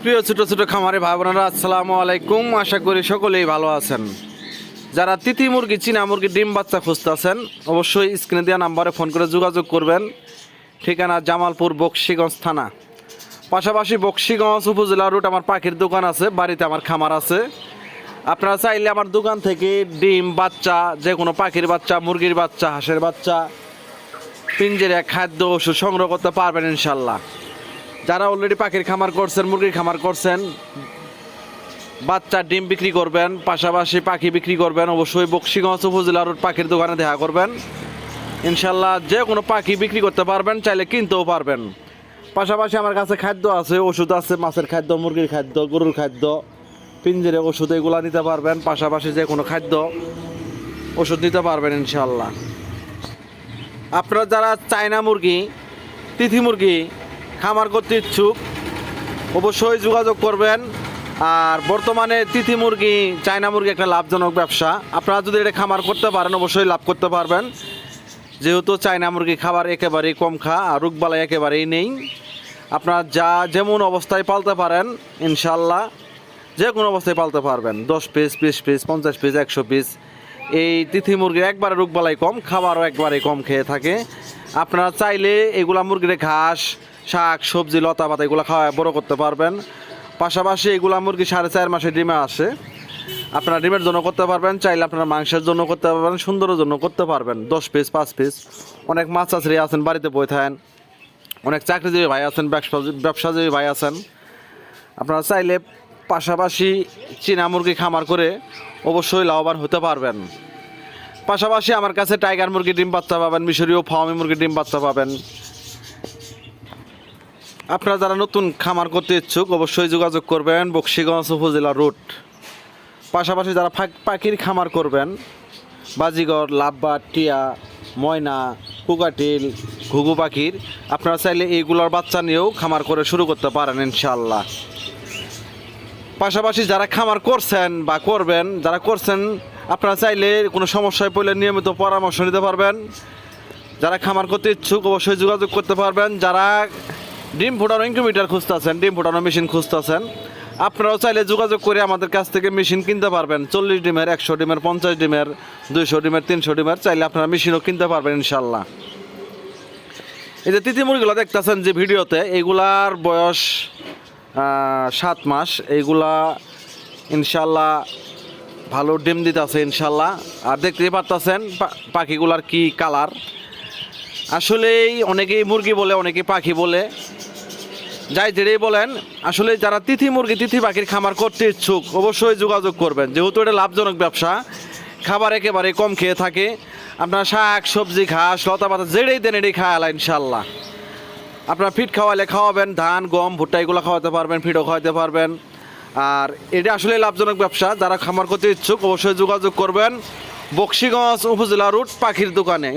প্রিয় ছোট ছোট খামারে ভাই বোনেরা, আসসালামু আলাইকুম। আশা করি সকলেই ভালো আছেন। যারা তিতি মুরগি, চীনা মুরগি ডিম বাচ্চা খুঁজতেছেন, অবশ্যই স্ক্রিনে দেওয়া নাম্বারে ফোন করে যোগাযোগ করবেন। ঠিকানা জামালপুর, বকশীগঞ্জ থানা, পাশাপাশি বকশীগঞ্জ উপজেলা রুট আমার পাখির দোকান আছে, বাড়িতে আমার খামার আছে। আপনারা চাইলে আমার দোকান থেকে ডিম বাচ্চা, যে কোনো পাখির বাচ্চা, মুরগির বাচ্চা, হাঁসের বাচ্চা, পিঞ্জেরে খাদ্য, ওষুধ সংগ্রহ করতে পারবেন ইনশাল্লাহ। যারা অলরেডি পাখির খামার করছেন, মুরগির খামার করছেন, বাচ্চা ডিম বিক্রি করবেন, পাশাপাশি পাখি বিক্রি করবেন, অবশ্যই বকশীগঞ্জ উপজেলা রোড পাখির দোকানে দেখা করবেন ইনশাল্লাহ। যে কোনো পাখি বিক্রি করতে পারবেন, চাইলে কিনতেও পারবেন। পাশাপাশি আমার কাছে খাদ্য আছে, ওষুধ আছে, মাছের খাদ্য, মুরগির খাদ্য, গরুর খাদ্য, পিঞ্জেরে ওষুধ, এগুলো নিতে পারবেন। পাশাপাশি যে কোনো খাদ্য ওষুধ নিতে পারবেন ইনশাল্লাহ। আপনারা যারা চায়না মুরগি, তিথি মুরগি খামার করতে ইচ্ছুক, অবশ্যই যোগাযোগ করবেন। আর বর্তমানে তিথি মুরগি, চায়না মুরগি একটা লাভজনক ব্যবসা। আপনারা যদি এটা খামার করতে পারেন, অবশ্যই লাভ করতে পারবেন। যেহেতু চায়না মুরগি খাবার একেবারেই কম আর রোগবালাই একেবারেই নেই। আপনারা যেমন অবস্থায় পালতে পারেন ইনশাল্লাহ, যে কোনো অবস্থায় পালতে পারবেন। 10 পিস, 20 পিস, 50 পিস, 100 পিস। এই তিথি মুরগির একবারে রোগবালাই কম, খাবারও একবারে কম খেয়ে থাকে। আপনারা চাইলে এগুলা মুরগির ঘাস, শাক, সবজি, লতা পাতা এগুলো খাওয়া বড় করতে পারবেন। পাশাপাশি এগুলা মুরগি 4.5 মাসে ডিমে আসে। আপনারা ডিমের জন্য করতে পারবেন, চাইলে আপনারা মাংসের জন্য করতে পারবেন, সুন্দরের জন্য করতে পারবেন। 10 পিস, 5 পিস। অনেক মাছ চাষি আছেন, বাড়িতে বই থাকেন, অনেক চাকরিজীবী ভাই আছেন, ব্যবসাজীবী ভাই আছেন। আপনারা চাইলে পাশাপাশি চীনা মুরগি খামার করে অবশ্যই লাভবান হতে পারবেন। পাশাপাশি আমার কাছে টাইগার মুরগি ডিম বাচ্চা পাবেন, মিশরীয় ফার্মি মুরগি ডিম বাচ্চা পাবেন। আপনারা যারা নতুন খামার করতে ইচ্ছুক, অবশ্যই যোগাযোগ করবেন বকশীগঞ্জ উপজেলা রুট। পাশাপাশি যারা পাখির খামার করবেন, বাজিগর, লাভবার্ড, টিয়া, ময়না, কুকাটিল, ঘুঘু পাখির, আপনারা চাইলে এইগুলোর বাচ্চা নিয়েও খামার করে শুরু করতে পারেন ইনশাল্লাহ। পাশাপাশি যারা খামার করছেন বা করবেন, যারা করছেন, আপনারা চাইলে কোনো সমস্যায় পড়লে নিয়মিত পরামর্শ নিতে পারবেন। যারা খামার করতে ইচ্ছুক, অবশ্যই যোগাযোগ করতে পারবেন। যারা ডিম ফোটানো ইনকিউবেটর খুঁজতেছেন, ডিম ফোটানো মেশিন খুঁজতেছেন, আপনারাও চাইলে যোগাযোগ করে আমাদের কাছ থেকে মেশিন কিনতে পারবেন। 40 ডিমের, 100 ডিমের, 50 ডিমের, 200 ডিমের, 300 ডিমের, চাইলে আপনারা মেশিনও কিনতে পারবেন ইনশাল্লাহ। এই যে তিথি মুরগিগুলো দেখতেছেন যে ভিডিওতে, এইগুলার বয়স 7 মাস। এইগুলা ইনশাল্লাহ ভালো ডিম দিতে আছে ইনশাল্লাহ। আর দেখতেই পারতেছেন পাখিগুলার কি কালার। আসলেই অনেকেই মুরগি বলে, অনেকেই পাখি বলে, যাই যেটাই বলেন, আসলে যারা তিথি মুরগি, তিথি পাখির খামার করতে ইচ্ছুক, অবশ্যই যোগাযোগ করবেন। যেহেতু এটা লাভজনক ব্যবসা, খাবার একেবারে কম খেয়ে থাকে। আপনার শাক, সবজি, ঘাস, লতা পাতা যেটাই দেন এটাই খাওয়ালা ইনশাল্লাহ। আপনার ফিড খাওয়ালে খাওয়াবেন, ধান, গম, ভুট্টা এগুলো খাওয়াতে পারবেন, ফিডও খাওয়াতে পারবেন। আর এটা আসলে লাভজনক ব্যবসা। যারা খামার করতে ইচ্ছুক, অবশ্যই যোগাযোগ করবেন বকশীগঞ্জ উপজেলা রুট পাখির দোকানে।